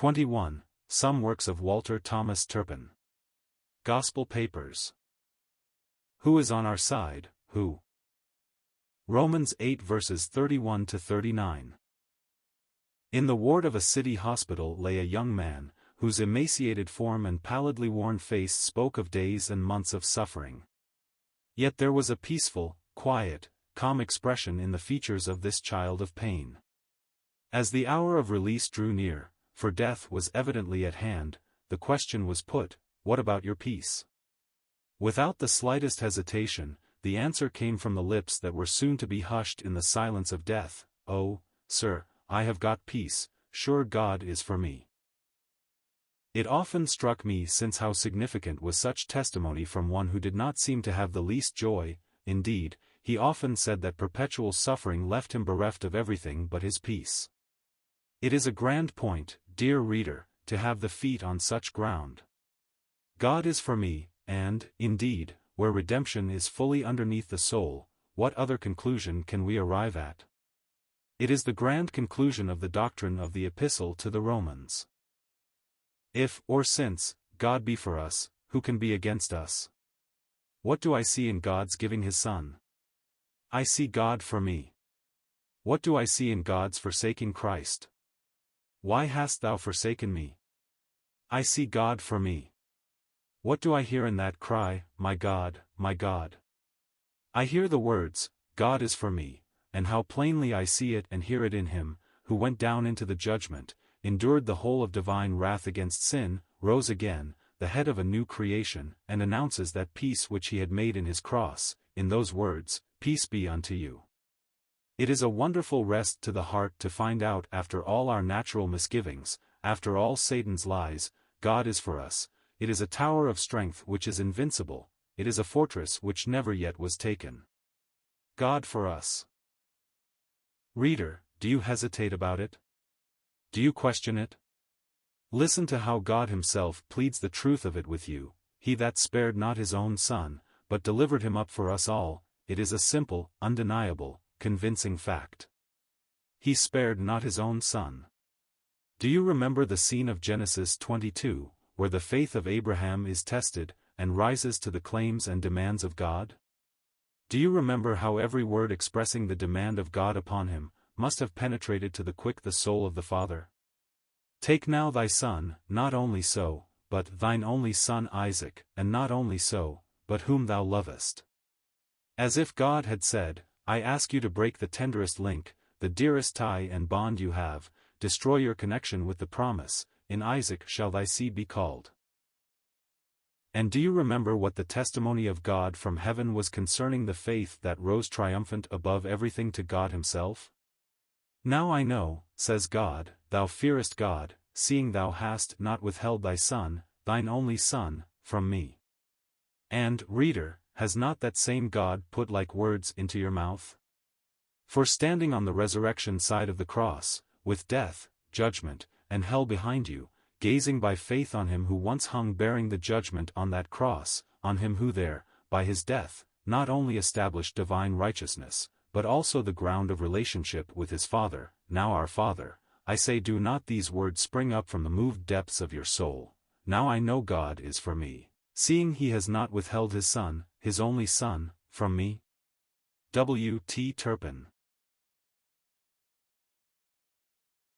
21. Some works of Walter Thomas Turpin. Gospel Papers. Who is on our side, who? Romans 8 verses 31 to 39. In the ward of a city hospital lay a young man, whose emaciated form and pallidly worn face spoke of days and months of suffering. Yet there was a peaceful, quiet, calm expression in the features of this child of pain. As the hour of release drew near, for death was evidently at hand, the question was put, "What about your peace?" Without the slightest hesitation, the answer came from the lips that were soon to be hushed in the silence of death, "Oh, sir, I have got peace, sure God is for me." It often struck me since how significant was such testimony from one who did not seem to have the least joy. Indeed, he often said that perpetual suffering left him bereft of everything but his peace. It is a grand point, dear reader, to have the feet on such ground. God is for me, and, indeed, where redemption is fully underneath the soul, what other conclusion can we arrive at? It is the grand conclusion of the doctrine of the Epistle to the Romans. If, or since, God be for us, who can be against us? What do I see in God's giving his Son? I see God for me. What do I see in God's forsaking Christ? Why hast thou forsaken me? I see God for me. What do I hear in that cry, my God, my God? I hear the words, God is for me, and how plainly I see it and hear it in him, who went down into the judgment, endured the whole of divine wrath against sin, rose again, the head of a new creation, and announces that peace which he had made in his cross, in those words, "Peace be unto you." It is a wonderful rest to the heart to find out after all our natural misgivings, after all Satan's lies, God is for us. It is a tower of strength which is invincible, it is a fortress which never yet was taken. God for us. Reader, do you hesitate about it? Do you question it? Listen to how God himself pleads the truth of it with you. He that spared not his own Son, but delivered him up for us all. It is a simple, undeniable, convincing fact. He spared not his own Son. Do you remember the scene of Genesis 22, where the faith of Abraham is tested, and rises to the claims and demands of God? Do you remember how every word expressing the demand of God upon him, must have penetrated to the quick the soul of the Father? Take now thy son, not only so, but thine only son Isaac, and not only so, but whom thou lovest. As if God had said, I ask you to break the tenderest link, the dearest tie and bond you have, destroy your connection with the promise, in Isaac shall thy seed be called. And do you remember what the testimony of God from heaven was concerning the faith that rose triumphant above everything to God himself? Now I know, says God, thou fearest God, seeing thou hast not withheld thy Son, thine only Son, from me. And, reader, has not that same God put like words into your mouth? For standing on the resurrection side of the cross, with death, judgment, and hell behind you, gazing by faith on him who once hung bearing the judgment on that cross, on him who there, by his death, not only established divine righteousness, but also the ground of relationship with his Father, now our Father, I say, do not these words spring up from the moved depths of your soul? Now I know God is for me, seeing he has not withheld his Son, his only Son, from me? W T Turpin.